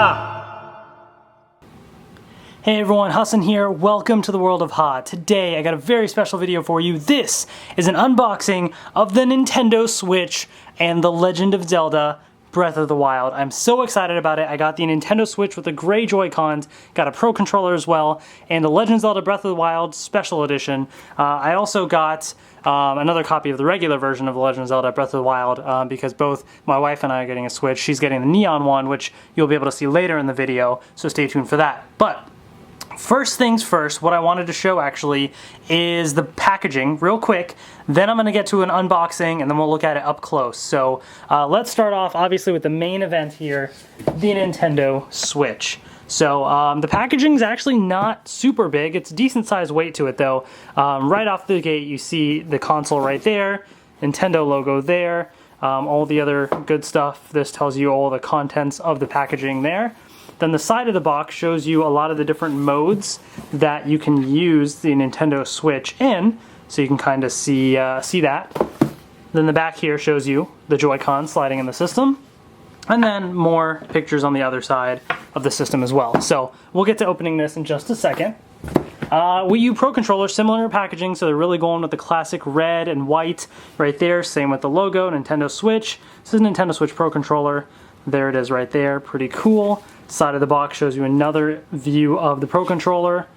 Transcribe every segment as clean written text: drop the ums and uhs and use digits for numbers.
Ha! Hey everyone, Hassan here. Welcome to the world of Ha. Today I got a very special video for you. This is an unboxing of the Nintendo Switch and The Legend of Zelda Breath of the Wild. I'm so excited about it. I got the Nintendo Switch with the gray Joy-Cons, got a Pro Controller as well, and the Legend of Zelda Breath of the Wild Special Edition. I also got another copy of the regular version of The Legend of Zelda Breath of the Wild because both my wife and I are getting a Switch. She's getting the neon one, which you'll be able to see later in the video, so stay tuned for that. But first things first, what I wanted to show actually is the packaging real quick. Then I'm going to get to an unboxing and then we'll look at it up close. So let's start off obviously with the main event here, the Nintendo Switch. So the packaging is actually not super big. It's a decent sized weight to it though. Right off the gate you see the console right there, Nintendo logo there, all the other good stuff. This tells you all the contents of the packaging there. Then the side of the box shows you a lot of the different modes that you can use the Nintendo Switch in, so you can kind of see that. Then the back here shows you the Joy-Con sliding in the system, and then more pictures on the other side of the system as well. So we'll get to opening this in just a second. Wii U Pro Controller, similar packaging, so they're really going with the classic red and white right there. Same with the logo, Nintendo Switch. This is Nintendo Switch Pro Controller. There it is right there, pretty cool. Side of the box shows you another view of the Pro Controller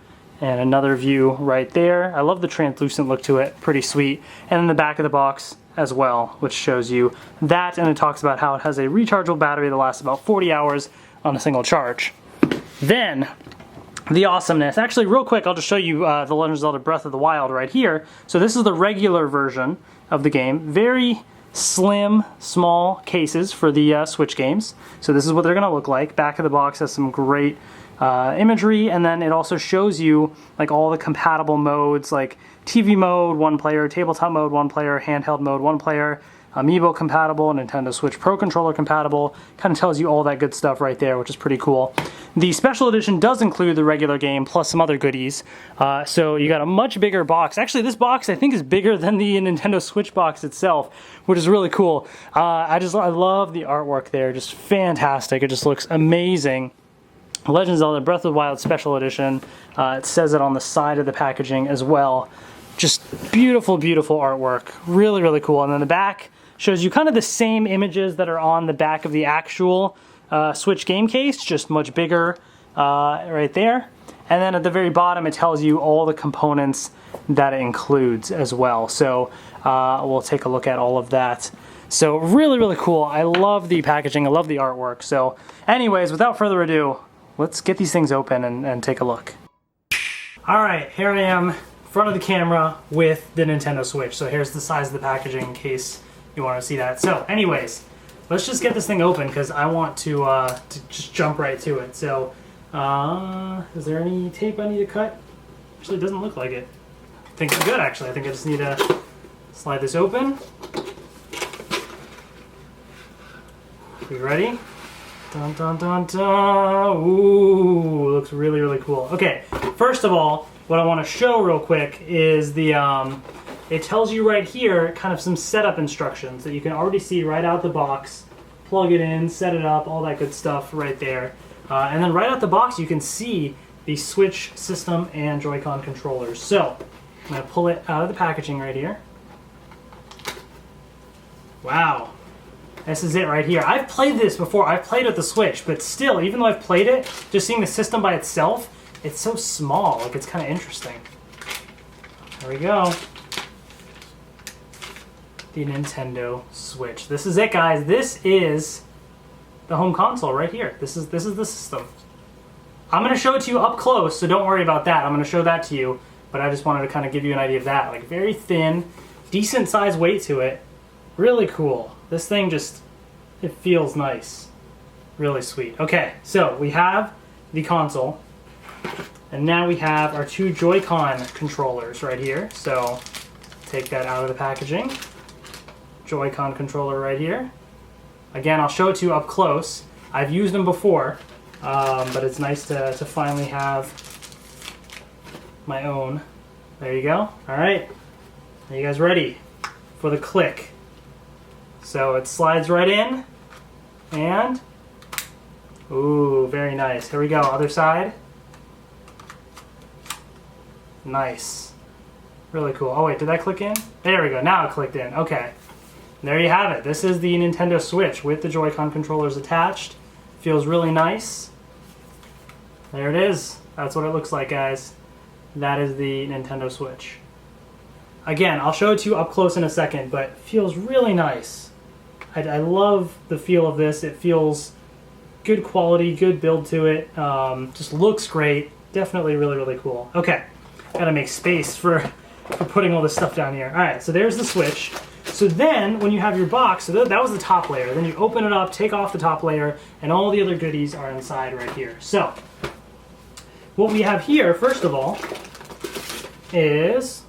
and another view right there. I love the translucent look to it, pretty sweet. And then the back of the box as well, which shows you that, and it talks about how it has a rechargeable battery that lasts about 40 hours on a single charge. Then, the awesomeness. Actually, real quick, I'll just show you The Legend of Zelda Breath of the Wild right here. So this is the regular version of the game. Very slim, small cases for the Switch games. So this is what they're going to look like. Back of the box has some great imagery, and then it also shows you like all the compatible modes, like TV mode, one player, tabletop mode, one player, handheld mode, one player, Amiibo compatible, Nintendo Switch Pro Controller compatible. Kind of tells you all that good stuff right there, which is pretty cool. The special edition does include the regular game plus some other goodies. So you got a much bigger box. Actually, this box I think is bigger than the Nintendo Switch box itself, which is really cool. I love the artwork there, just fantastic. It just looks amazing. Legend of Zelda Breath of the Wild Special Edition. It says it on the side of the packaging as well. Just beautiful, beautiful artwork. Really, really cool. And then the back shows you kind of the same images that are on the back of the actual Switch game case, just much bigger right there. And then at the very bottom it tells you all the components that it includes as well. So we'll take a look at all of that. So really, really cool. I love the packaging. I love the artwork. So anyways, without further ado, let's get these things open and take a look. All right, here I am in front of the camera with the Nintendo Switch. So here's the size of the packaging in case you want to see that. So anyways, let's just get this thing open because I want to just jump right to it. So is there any tape I need to cut? Actually, it doesn't look like it. I think I'm good actually. I think I just need to slide this open. You ready? Dun dun dun dun. Ooh, looks really, really cool. Okay, first of all, what I want to show real quick is the it tells you right here kind of some setup instructions that you can already see right out the box. Plug it in, set it up, all that good stuff right there. And then right out the box you can see the Switch system and Joy-Con controllers. So I'm going to pull it out of the packaging right here. Wow. This is it right here. I've played this before. I've played with the Switch, but still, even though I've played it, just seeing the system by itself, it's so small. Like, it's kind of interesting. There we go. The Nintendo Switch. This is it, guys. This is the home console right here. This is the system. I'm going to show it to you up close, so don't worry about that. I'm going to show that to you, but I just wanted to kind of give you an idea of that. Like, very thin, decent size weight to it. Really cool. This thing just, it feels nice. Really sweet. Okay, so we have the console, and now we have our two Joy-Con controllers right here. So take that out of the packaging. Joy-Con controller right here. Again, I'll show it to you up close. I've used them before, but it's nice to finally have my own. There you go. All right. Are you guys ready for the click? So it slides right in, and Ooh, very nice. Here we go, other side. Nice. Really cool. Oh wait, did that click in? There we go, now it clicked in. Okay. There you have it. This is the Nintendo Switch with the Joy-Con controllers attached. Feels really nice. There it is. That's what it looks like, guys. That is the Nintendo Switch. Again, I'll show it to you up close in a second, but it feels really nice. I love the feel of this. It feels good quality, good build to it. Just looks great. Definitely really, really cool. Okay, gotta make space for putting all this stuff down here. All right, so there's the Switch. So then, when you have your box, so that was the top layer. Then you open it up, take off the top layer, and all the other goodies are inside right here. So, what we have here, first of all, is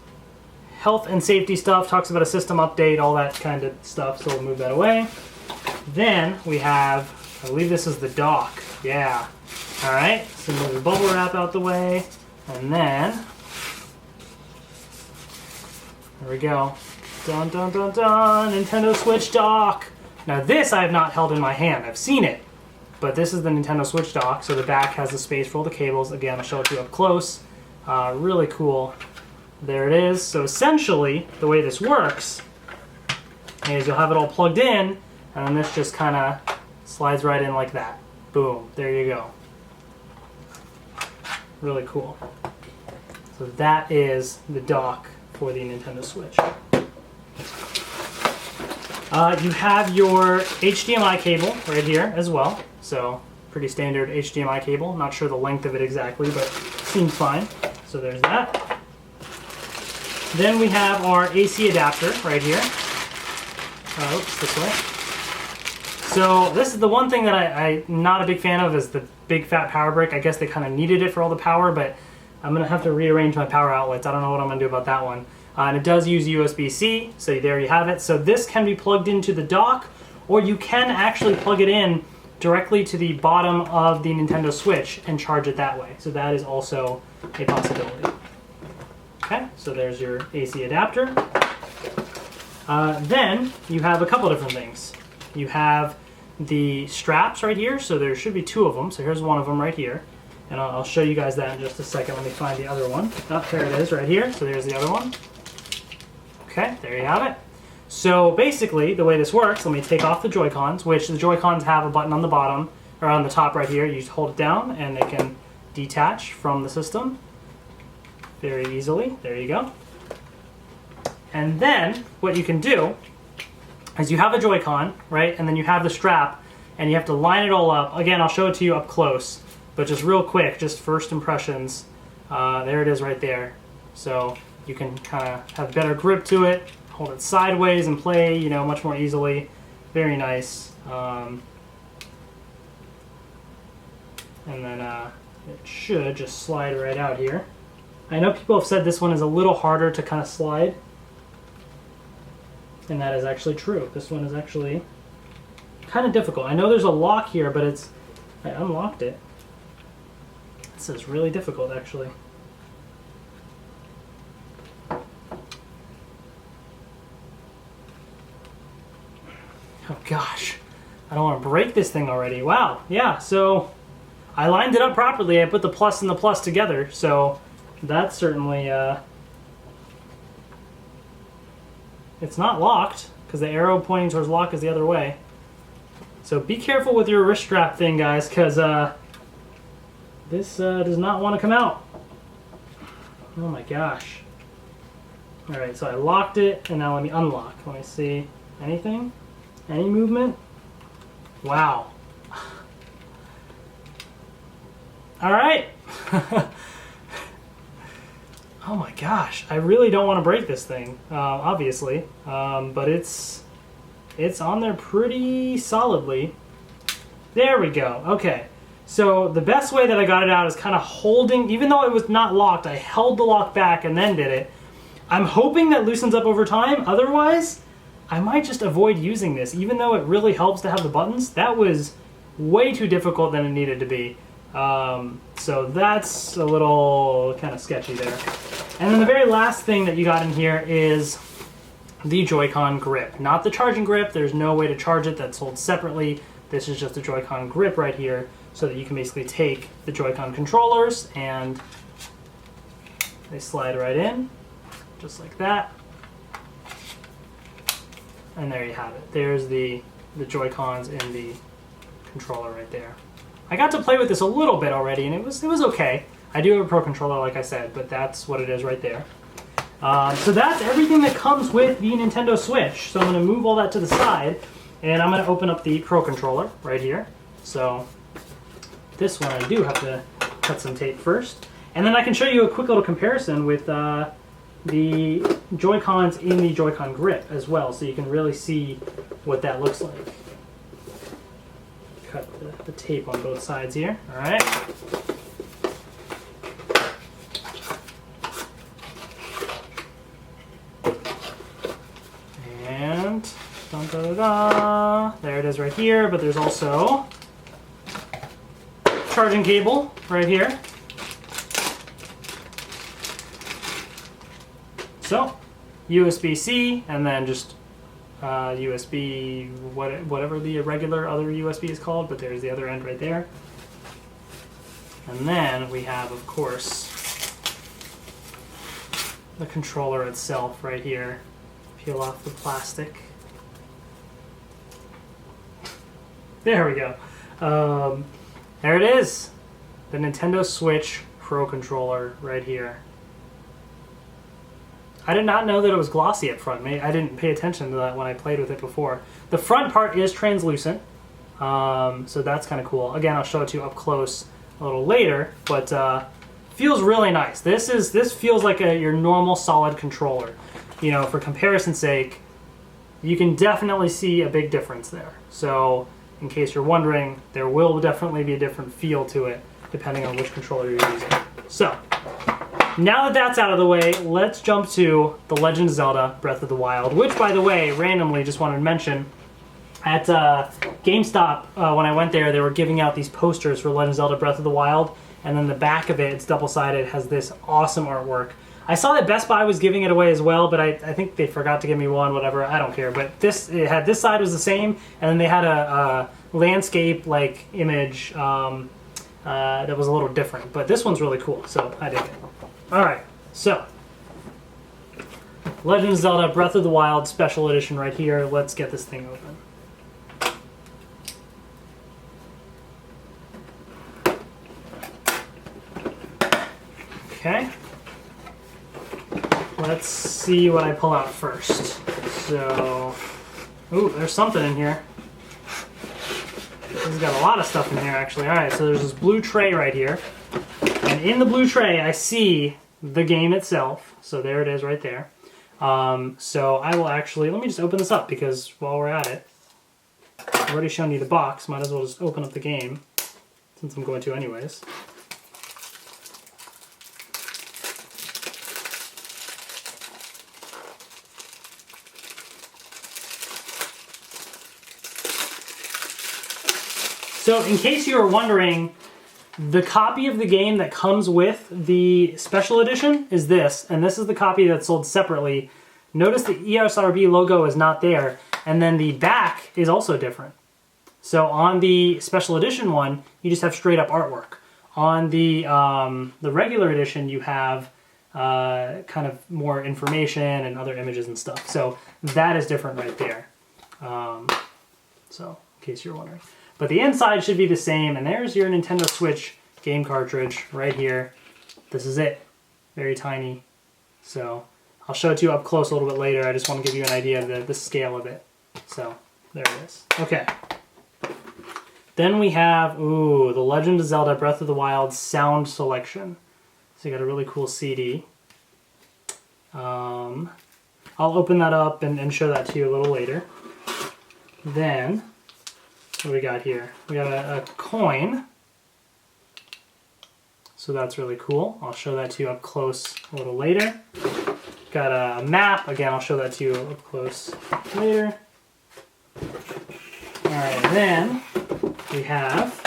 health and safety stuff. Talks about a system update, all that kind of stuff, so we'll move that away. Then we have, I believe this is the dock. Yeah. All right, so move the bubble wrap out the way, and then, there we go. Dun dun dun dun, Nintendo Switch dock. Now this I have not held in my hand, I've seen it, but this is the Nintendo Switch dock, so the back has the space for all the cables. Again, I'll show it to you up close. Really cool. There it is. So essentially, the way this works is you'll have it all plugged in, and then this just kind of slides right in like that. Boom, there you go. Really cool. So that is the dock for the Nintendo Switch. You have your HDMI cable right here as well. So pretty standard HDMI cable. Not sure the length of it exactly, but seems fine. So there's that. Then we have our AC adapter right here. Oops, this way. So this is the one thing that I'm not a big fan of is the big fat power brick. I guess they kind of needed it for all the power, but I'm going to have to rearrange my power outlets. I don't know what I'm going to do about that one. And it does use USB-C, so there you have it. So this can be plugged into the dock, or you can actually plug it in directly to the bottom of the Nintendo Switch and charge it that way. So that is also a possibility. Okay, so there's your AC adapter. Then you have a couple different things. You have the straps right here, so there should be two of them. So here's one of them right here. And I'll show you guys that in just a second. Let me find the other one. Oh, there it is right here. So there's the other one. Okay, there you have it. So basically, the way this works, let me take off the Joy-Cons, which the Joy-Cons have a button on the bottom, or on the top right here. You just hold it down, and they can detach from the system very easily. There you go. And then, what you can do is you have a Joy-Con, right, and then you have the strap, and you have to line it all up. Again, I'll show it to you up close, but just real quick, just first impressions. There it is right there. So you can kind of have better grip to it, hold it sideways and play, you know, much more easily. Very nice. And then it should just slide right out here. I know people have said this one is a little harder to kind of slide, and that is actually true. This one is actually kind of difficult. I know there's a lock here, but I unlocked it. This is really difficult, actually. Oh gosh, I don't want to break this thing already. Wow, yeah, so I lined it up properly. I put the plus and the plus together, so that's certainly, it's not locked, because the arrow pointing towards lock is the other way. So be careful with your wrist strap thing, guys, because this does not want to come out. Oh my gosh. Alright, so I locked it, and now let me unlock. Let me see. Anything? Any movement? Wow. Alright. Oh my gosh. I really don't want to break this thing, obviously. But it's on there pretty solidly. There we go. Okay. So the best way that I got it out is kind of holding, even though it was not locked, I held the lock back and then did it. I'm hoping that loosens up over time. Otherwise, I might just avoid using this, even though it really helps to have the buttons. That was way too difficult than it needed to be. So that's a little kind of sketchy there. And then the very last thing that you got in here is the Joy-Con grip. Not the charging grip. There's no way to charge it. That's sold separately. This is just the Joy-Con grip right here. so that you can basically take the Joy-Con controllers and they slide right in, just like that. And there you have it. There's the Joy-Cons in the controller right there. I got to play with this a little bit already, and it was okay. I do have a Pro Controller, like I said, but that's what it is right there. So that's everything that comes with the Nintendo Switch. So I'm going to move all that to the side, and I'm going to open up the Pro Controller right here. So this one I do have to cut some tape first. And then I can show you a quick little comparison with the Joy-Cons in the Joy-Con grip as well, so you can really see what that looks like. Cut the tape on both sides here. All right. And dun, da, da, da. There it is right here, but there's also charging cable right here. So, USB-C, and then just USB, whatever the regular other USB is called, but there's the other end right there. And then we have, of course, the controller itself right here. Peel off the plastic. There we go. There it is. The Nintendo Switch Pro Controller right here. I did not know that it was glossy up front. I didn't pay attention to that when I played with it before. The front part is translucent, so that's kind of cool. Again, I'll show it to you up close a little later, but feels really nice. This feels like your normal solid controller. You know, for comparison's sake, you can definitely see a big difference there. So, in case you're wondering, there will definitely be a different feel to it depending on which controller you're using. So, now that that's out of the way, let's jump to The Legend of Zelda Breath of the Wild, which, by the way, randomly just wanted to mention, at GameStop, when I went there, they were giving out these posters for Legend of Zelda Breath of the Wild, and then the back of it, it's double-sided, has this awesome artwork. I saw that Best Buy was giving it away as well, but I think they forgot to give me one, whatever, I don't care. But it had this side was the same, and then they had a landscape-like image that was a little different. But this one's really cool, so I dig it. Alright, so Legend of Zelda Breath of the Wild Special Edition right here. Let's get this thing open. Okay. Let's see what I pull out first. So, ooh, there's something in here. This has got a lot of stuff in here, actually. Alright, so there's this blue tray right here. And in the blue tray, I see the game itself. So there it is right there. So I will actually, let me just open this up because while we're at it, I've already shown you the box. Might as well just open up the game since I'm going to anyways. So in case you were wondering, the copy of the game that comes with the special edition is this, and this is the copy that's sold separately. Notice the ESRB logo is not there, and then the back is also different. So on the special edition one, you just have straight up artwork. On the regular edition, you have kind of more information and other images and stuff. So that is different right there. So in case you're wondering. But the inside should be the same, and there's your Nintendo Switch game cartridge right here. This is it. Very tiny. So I'll show it to you up close a little bit later. I just want to give you an idea of the scale of it. So there it is. Okay. Then we have, ooh, The Legend of Zelda Breath of the Wild sound selection. So you got a really cool CD. I'll open that up and show that to you a little later. Then, what do we got here? We got a coin. So that's really cool. I'll show that to you up close a little later. Got a map. Again, I'll show that to you up close later. Alright, then we have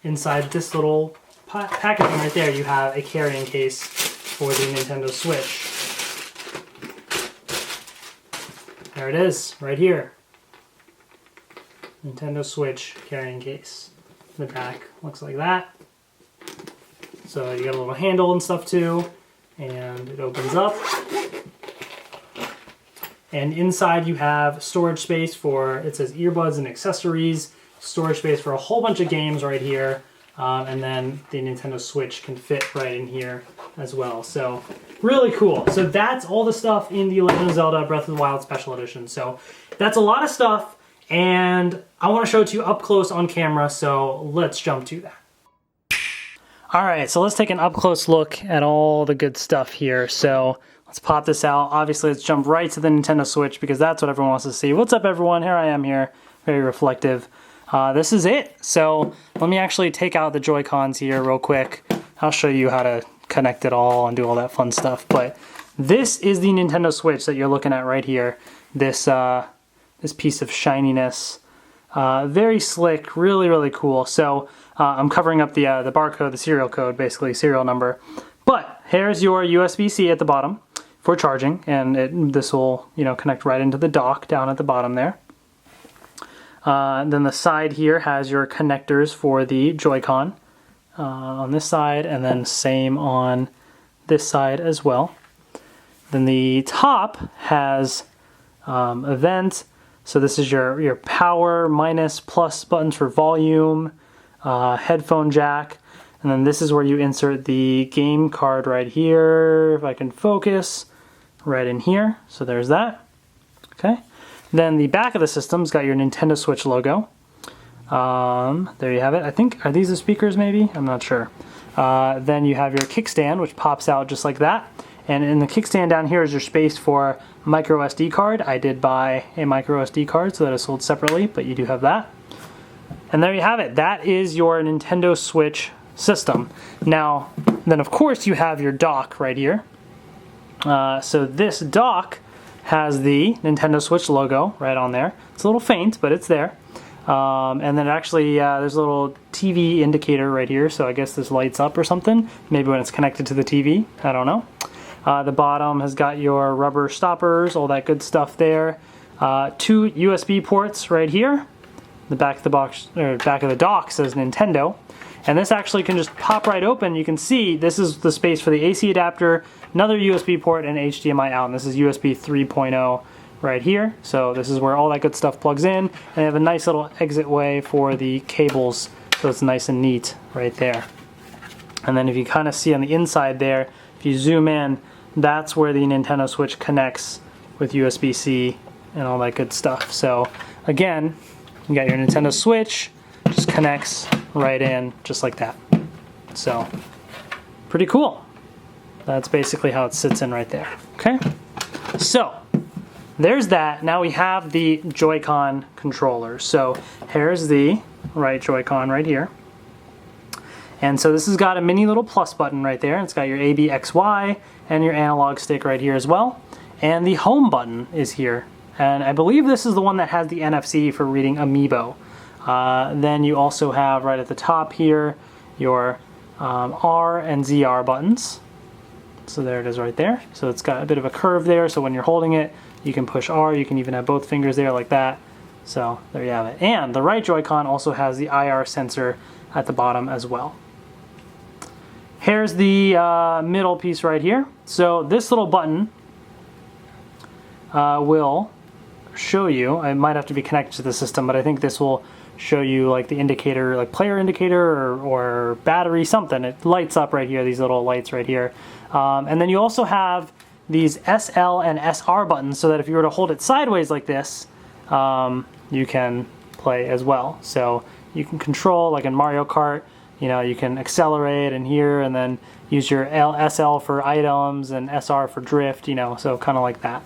inside this little packaging right there, you have a carrying case for the Nintendo Switch. There it is, right here. Nintendo Switch carrying case. The back looks like that. So you got a little handle and stuff too, and it opens up. And inside you have storage space for, it says earbuds and accessories, storage space for a whole bunch of games right here, and then the Nintendo Switch can fit right in here as well. So really cool. So that's all the stuff in the Legend of Zelda Breath of the Wild Special Edition. So that's a lot of stuff, and I want to show it to you up close on camera, so let's jump to that. All right, so let's take an up-close look at all the good stuff here. So let's pop this out. Obviously, let's jump right to the Nintendo Switch because that's what everyone wants to see. What's up, everyone? Here I am here, very reflective. This is it. So let me actually take out the Joy-Cons here real quick. I'll show you how to connect it all and do all that fun stuff. But this is the Nintendo Switch that you're looking at right here. This piece of shininess. Very slick, really, really cool. So I'm covering up the barcode, the serial code, basically serial number. But here's your USB-C at the bottom for charging, and this will connect right into the dock down at the bottom there. Then the side here has your connectors for the Joy-Con on this side, and then same on this side as well. Then the top has a vent. So this is your power, minus, plus buttons for volume, headphone jack, and then this is where you insert the game card right here, if I can focus, right in here. So there's that. Okay. Then the back of the system's got your Nintendo Switch logo. There you have it. I think, are these the speakers maybe? I'm not sure. Then you have your kickstand, which pops out just like that. And in the kickstand down here is your space for micro SD card. I did buy a micro SD card, so that is sold separately, but you do have that. And there you have it. That is your Nintendo Switch system. Now, then of course you have your dock right here. So this dock has the Nintendo Switch logo right on there. It's a little faint, but it's there. And then actually there's a little TV indicator right here, so I guess this lights up or something. Maybe when it's connected to the TV, I don't know. The bottom has got your rubber stoppers, all that good stuff there. 2 USB ports right here. The back of the box, or back of the dock says Nintendo. And this actually can just pop right open. You can see this is the space for the AC adapter, another USB port, and HDMI out. And this is USB 3.0 right here. So this is where all that good stuff plugs in. And they have a nice little exit way for the cables, so it's nice and neat right there. And then if you kind of see on the inside there, if you zoom in, that's where the Nintendo Switch connects with USB-C and all that good stuff. So again, you got your Nintendo Switch, just connects right in just like that. So pretty cool. That's basically how it sits in right there. Okay, so there's that. Now we have the Joy-Con controller. So here's the right Joy-Con right here. And so this has got a mini little plus button right there. It's got your A, B, X, Y, and your analog stick right here as well. And the home button is here. And I believe this is the one that has the NFC for reading Amiibo. Then you also have right at the top here your R and ZR buttons. So there it is right there. So it's got a bit of a curve there, so when you're holding it, you can push R. You can even have both fingers there like that. So there you have it. And the right Joy-Con also has the IR sensor at the bottom as well. Here's the middle piece right here. So this little button will show you, it might have to be connected to the system, but I think this will show you like the indicator, like player indicator or battery, something. It lights up right here, these little lights right here. And then you also have these SL and SR buttons so that if you were to hold it sideways like this, you can play as well. So you can control, like in Mario Kart, you can accelerate in here and then use your SL for items and SR for drift, so kind of like that.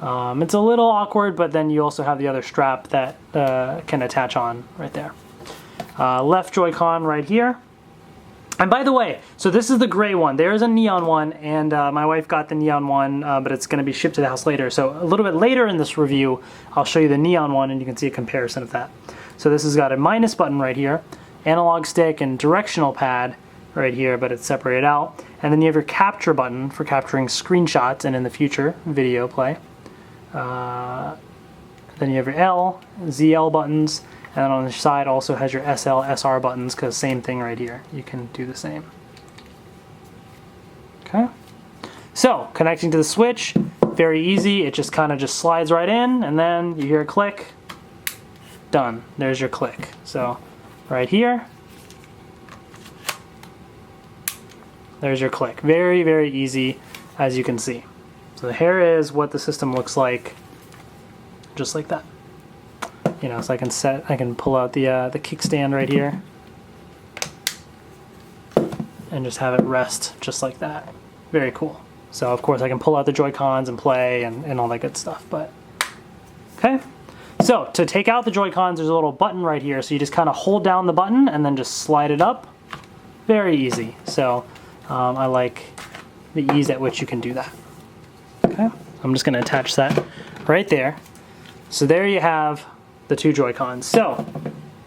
It's a little awkward, but then you also have the other strap that can attach on right there. Left Joy-Con right here. And by the way, so this is the gray one. There's a neon one, and my wife got the neon one, but it's going to be shipped to the house later. So a little bit later in this review, I'll show you the neon one, and you can see a comparison of that. So this has got a minus button right here, analog stick and directional pad right here, but it's separated out. And then you have your capture button for capturing screenshots and in the future video play. Then you have your L, ZL buttons, and then on the side also has your SL, SR buttons, because same thing right here. You can do the same. Okay. So, connecting to the switch, very easy. It just kind of just slides right in, and then you hear a click. Done. There's your click. So, right here, there's your click. Very, very easy, as you can see. So here is what the system looks like, just like that. You know, so I can pull out the kickstand right here, and just have it rest just like that. Very cool. So of course I can pull out the Joy-Cons and play and all that good stuff. But okay. So to take out the Joy-Cons, there's a little button right here. So you just kind of hold down the button and then just slide it up. Very easy. So I like the ease at which you can do that. Okay, I'm just going to attach that right there. So there you have the two Joy-Cons. So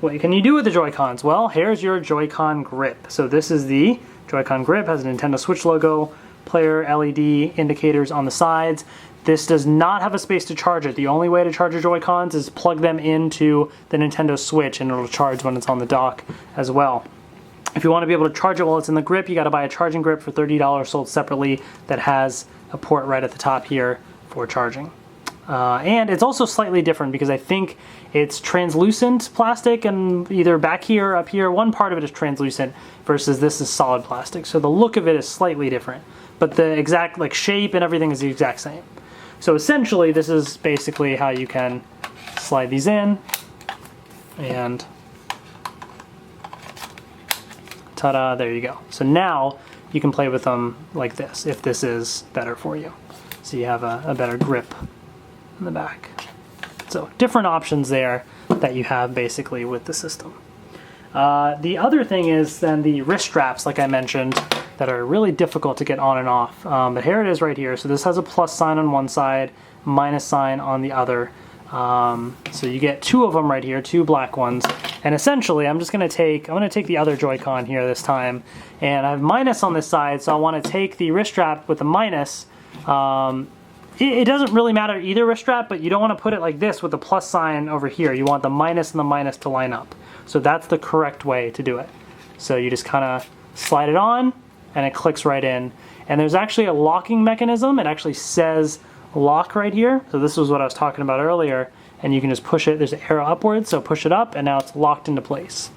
what can you do with the Joy-Cons? Well, here's your Joy-Con grip. So this is the Joy-Con grip, has a Nintendo Switch logo, player LED indicators on the sides. This does not have a space to charge it. The only way to charge your Joy-Cons is plug them into the Nintendo Switch, and it'll charge when it's on the dock as well. If you want to be able to charge it while it's in the grip, you got to buy a charging grip for $30 sold separately that has a port right at the top here for charging. And it's also slightly different because I think it's translucent plastic, and either back here or up here, one part of it is translucent versus this is solid plastic. So the look of it is slightly different, but the exact shape and everything is the exact same. So essentially this is basically how you can slide these in, and ta-da, there you go. So now you can play with them like this, if this is better for you. So you have a better grip in the back. So different options there that you have basically with the system. The other thing is then the wrist straps, like I mentioned, that are really difficult to get on and off. But here it is right here. So this has a plus sign on one side, minus sign on the other. So you get two of them right here, two black ones. And essentially, I'm going to take the other Joy-Con here this time, and I have minus on this side, so I want to take the wrist strap with the minus. It doesn't really matter either wrist strap, but you don't want to put it like this with the plus sign over here. You want the minus and the minus to line up. So that's the correct way to do it. So you just kind of slide it on, and it clicks right in. And there's actually a locking mechanism. It actually says lock right here. So this was what I was talking about earlier. And you can just push it, there's an arrow upwards, so push it up, and now it's locked into place.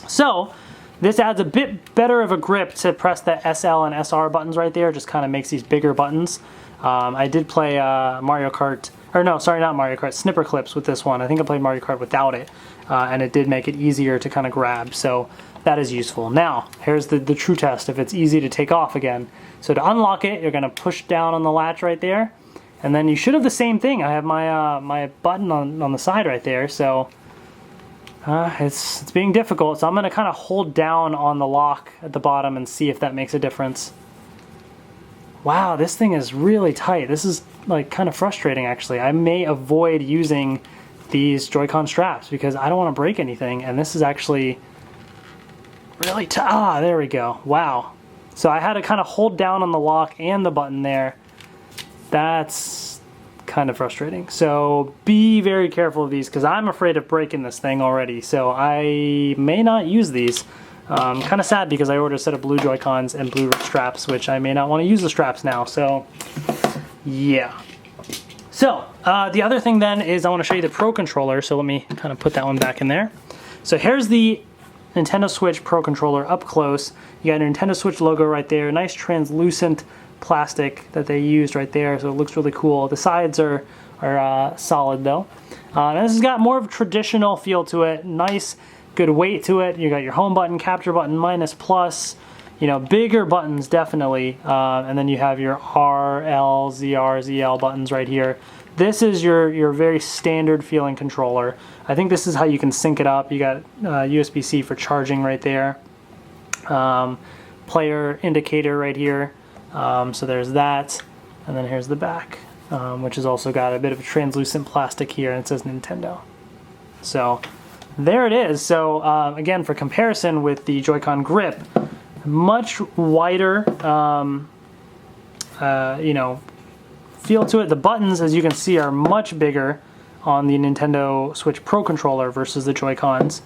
So this adds a bit better of a grip to press the SL and SR buttons right there, just kind of makes these bigger buttons. I did play Mario Kart, or no, sorry, not Mario Kart, Snipper Clips with this one. I think I played Mario Kart without it, and it did make it easier to kind of grab, so that is useful. Now, here's the true test, if it's easy to take off again. So to unlock it, you're going to push down on the latch right there, and then you should have the same thing. I have my my button on the side right there, so it's being difficult. So I'm going to kind of hold down on the lock at the bottom and see if that makes a difference. Wow, this thing is really tight. This is like kind of frustrating actually. I may avoid using these Joy-Con straps because I don't want to break anything, and this is actually really tight. There we go. Wow. So I had to kind of hold down on the lock and the button there. That's kind of frustrating. So be very careful of these because I'm afraid of breaking this thing already. So I may not use these. Kind of sad because I ordered a set of blue Joy-Cons and blue straps, which I may not want to use the straps now. So yeah. So the other thing then is I want to show you the Pro Controller. So let me kind of put that one back in there. So here's the Nintendo Switch Pro Controller up close. You got your Nintendo Switch logo right there. Nice translucent plastic that they used right there, so it looks really cool. The sides are solid though. And this has got more of a traditional feel to it. Nice, good weight to it. You got your home button, capture button, minus, plus. You know, bigger buttons definitely. And then you have your R, L, ZR, ZL buttons right here. This is your very standard feeling controller. I think this is how you can sync it up. You got USB-C for charging right there. Player indicator right here. So there's that, and then here's the back, which has also got a bit of a translucent plastic here, and it says Nintendo. So there it is. So again, for comparison with the Joy-Con grip, much wider, you know, feel to it. The buttons, as you can see, are much bigger on the Nintendo Switch Pro controller versus the Joy-Cons.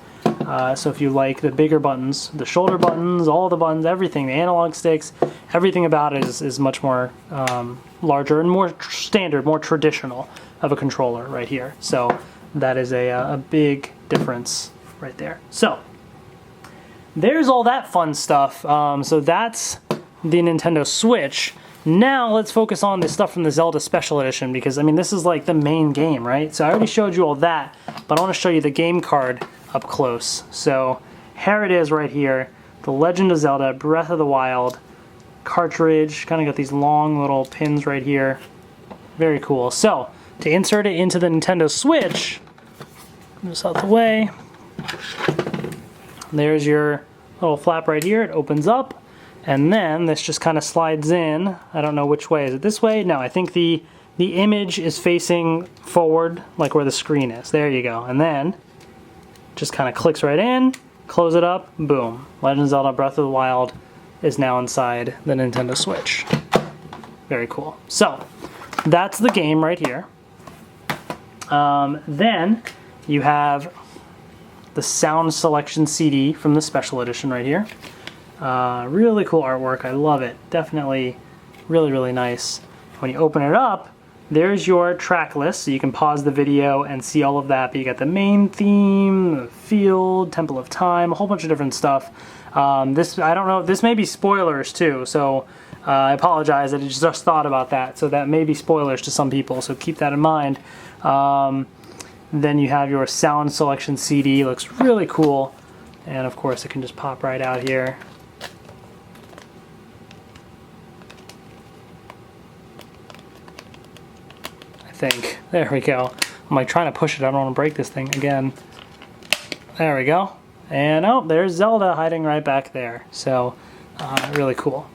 So if you like the bigger buttons, the shoulder buttons, all the buttons, everything, the analog sticks, everything about it is much more larger and more standard, more traditional of a controller right here. So that is a big difference right there. So there's all that fun stuff. So that's the Nintendo Switch. Now let's focus on the stuff from the Zelda Special Edition, because I mean this is like the main game, right? So I already showed you all that, but I want to show you the game card up close. So here it is right here, The Legend of Zelda Breath of the Wild cartridge. Kind of got these long little pins right here. Very cool. So to insert it into the Nintendo Switch, move this out the way. There's your little flap right here. It opens up, and then this just kind of slides in. I don't know which way. Is it this way? No, I think the image is facing forward, like where the screen is. There you go. And then just kind of clicks right in, close it up, boom. Legend of Zelda Breath of the Wild is now inside the Nintendo Switch. Very cool. So that's the game right here. Then you have the sound selection CD from the Special Edition right here. Really cool artwork. I love it. Definitely really, really nice. When you open it up, there's your track list, so you can pause the video and see all of that. But you got the main theme, the field, Temple of Time, a whole bunch of different stuff. This, I don't know, this may be spoilers too, so I apologize. I just thought about that, so that may be spoilers to some people, so keep that in mind. Then you have your sound selection CD, looks really cool, and of course it can just pop right out here. Think. There we go. I'm like trying to push it. I don't want to break this thing again. There we go. And oh, there's Zelda hiding right back there. So really cool.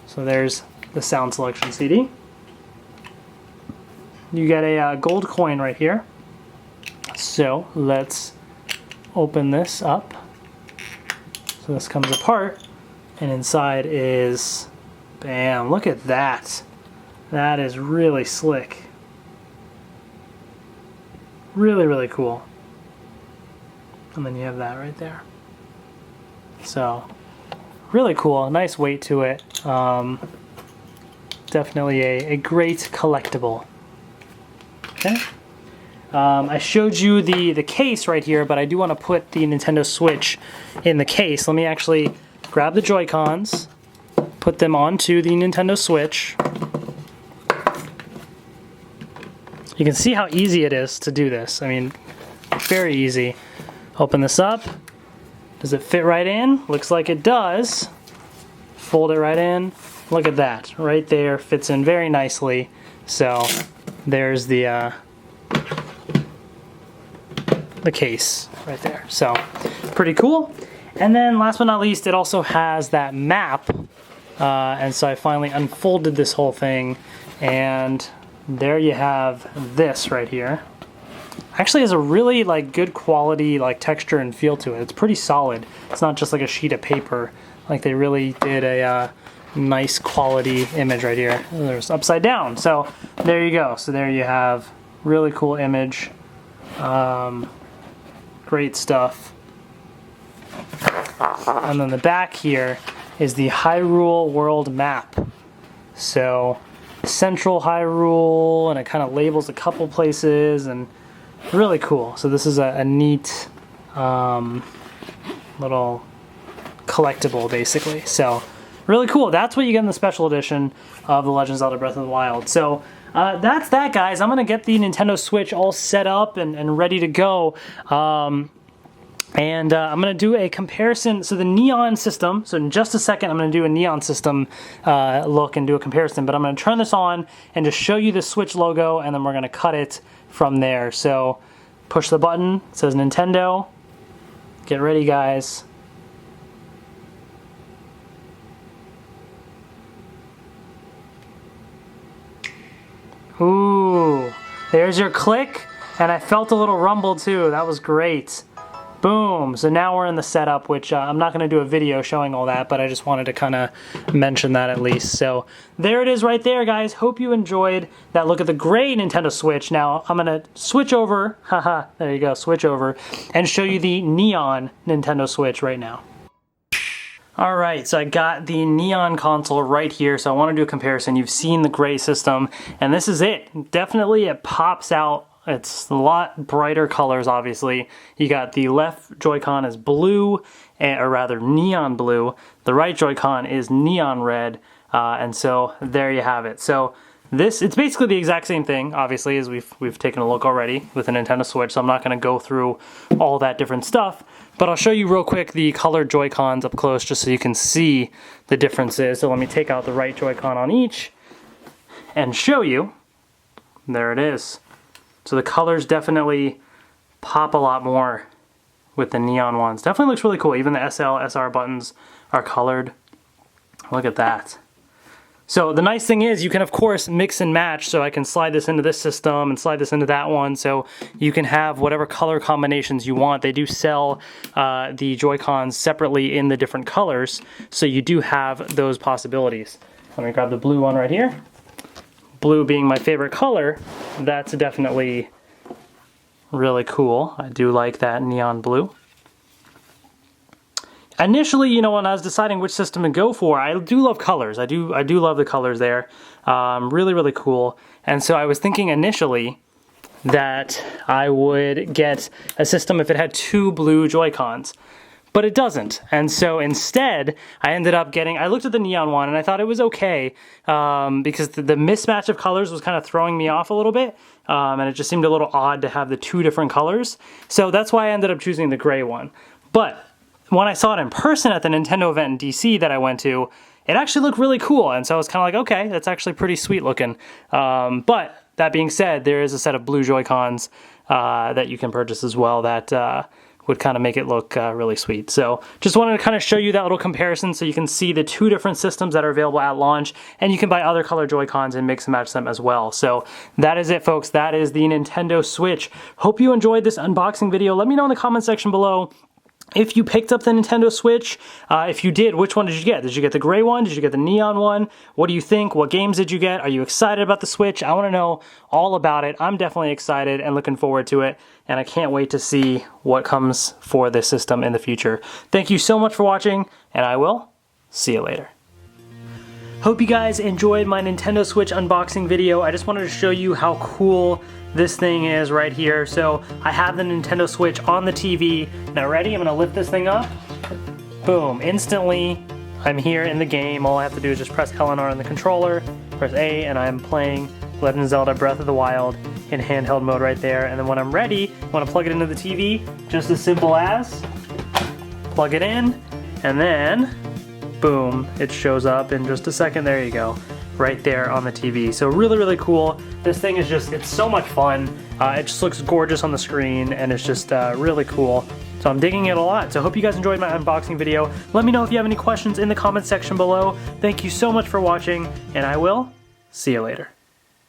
So there's the sound selection CD. You get a gold coin right here. So let's open this up. So this comes apart, and inside is, bam, look at that. That is really slick. Really, really cool. And then you have that right there. So, really cool. Nice weight to it. Definitely a great collectible. Okay. I showed you the case right here, but I do want to put the Nintendo Switch in the case. Let me actually grab the Joy-Cons, put them onto the Nintendo Switch. You can see how easy it is to do this. I mean, very easy. Open this up. Does it fit right in? Looks like it does. Fold it right in. Look at that. Right there. Fits in very nicely. So there's the case right there. So pretty cool. And then last but not least, it also has that map. And so I finally unfolded this whole thing, and there you have this right here. Actually has a really like good quality like texture and feel to it. It's pretty solid. It's not just like a sheet of paper. Like they really did a nice quality image right here. There's upside down. So there you go. So there you have really cool image. Great stuff. And then the back here is the Hyrule World map. So Central Hyrule, and it kind of labels a couple places, and really cool. So this is a neat little collectible basically. So really cool. That's what you get in the Special Edition of The Legend of Zelda Breath of the Wild. So that's that, guys. I'm gonna get the Nintendo Switch all set up and ready to go. And I'm going to do a comparison. So the Neon system, so in just a second I'm going to do a Neon system look and do a comparison, but I'm going to turn this on and just show you the Switch logo, and then we're going to cut it from there. So push the button, it says Nintendo. Get ready, guys. Ooh, there's your click, and I felt a little rumble too. That was great. Boom. So now we're in the setup, which I'm not going to do a video showing all that, but I just wanted to kind of mention that at least. So there it is right there, guys. Hope you enjoyed that look at the gray Nintendo Switch. Now I'm going to switch over, haha, there you go, switch over, and show you the neon Nintendo Switch right now. Alright, so I got the neon console right here, so I want to do a comparison. You've seen the gray system, and this is it. Definitely it pops out. It's a lot brighter colors, obviously. You got the left Joy-Con is blue, or rather neon blue. The right Joy-Con is neon red, and so there you have it. So it's basically the exact same thing, obviously, as we've taken a look already with the Nintendo Switch, so I'm not going to go through all that different stuff. But I'll show you real quick the colored Joy-Cons up close just so you can see the differences. So let me take out the right Joy-Con on each and show you. There it is. So the colors definitely pop a lot more with the neon ones. Definitely looks really cool. Even the SL, SR buttons are colored. Look at that. So the nice thing is you can of course mix and match, so I can slide this into this system and slide this into that one, so you can have whatever color combinations you want. They do sell the Joy-Cons separately in the different colors, so you do have those possibilities. Let me grab the blue one right here. Blue being my favorite color, that's definitely really cool. I do like that neon blue. Initially, you know, when I was deciding which system to go for, I do love colors. I do love the colors there. Really, really cool. And so I was thinking initially that I would get a system if it had 2 blue Joy-Cons. But it doesn't, and so instead I ended up getting, I looked at the neon one and I thought it was okay, because the mismatch of colors was kind of throwing me off a little bit, and it just seemed a little odd to have the 2 different colors, so that's why I ended up choosing the gray one. But when I saw it in person at the Nintendo event in DC that I went to, it actually looked really cool, and so I was kind of like, okay, that's actually pretty sweet looking. But that being said, there is a set of blue Joy-Cons that you can purchase as well that would kind of make it look really sweet. So just wanted to kind of show you that little comparison so you can see the 2 different systems that are available at launch, and you can buy other color Joy-Cons and mix and match them as well. So that is it, folks. That is the Nintendo Switch. Hope you enjoyed this unboxing video. Let me know in the comment section below if you picked up the Nintendo Switch. If you did, which one did you get? Did you get the gray one? Did you get the neon one? What do you think? What games did you get? Are you excited about the Switch? I want to know all about it. I'm definitely excited and looking forward to it, and I can't wait to see what comes for this system in the future. Thank you so much for watching, and I will see you later. Hope you guys enjoyed my Nintendo Switch unboxing video. I just wanted to show you how cool this thing is right here. So I have the Nintendo Switch on the TV. Now ready? I'm gonna lift this thing up. Boom, instantly I'm here in the game. All I have to do is just press L and R on the controller, press A, and I'm playing Legend of Zelda Breath of the Wild in handheld mode right there. And then when I'm ready, I wanna plug it into the TV, just as simple as plug it in, and then boom, it shows up in just a second. There you go, right there on the TV. So really, really cool. This thing is just, it's so much fun. It just looks gorgeous on the screen, and it's just really cool. So I'm digging it a lot. So I hope you guys enjoyed my unboxing video. Let me know if you have any questions in the comment section below. Thank you so much for watching, and I will see you later.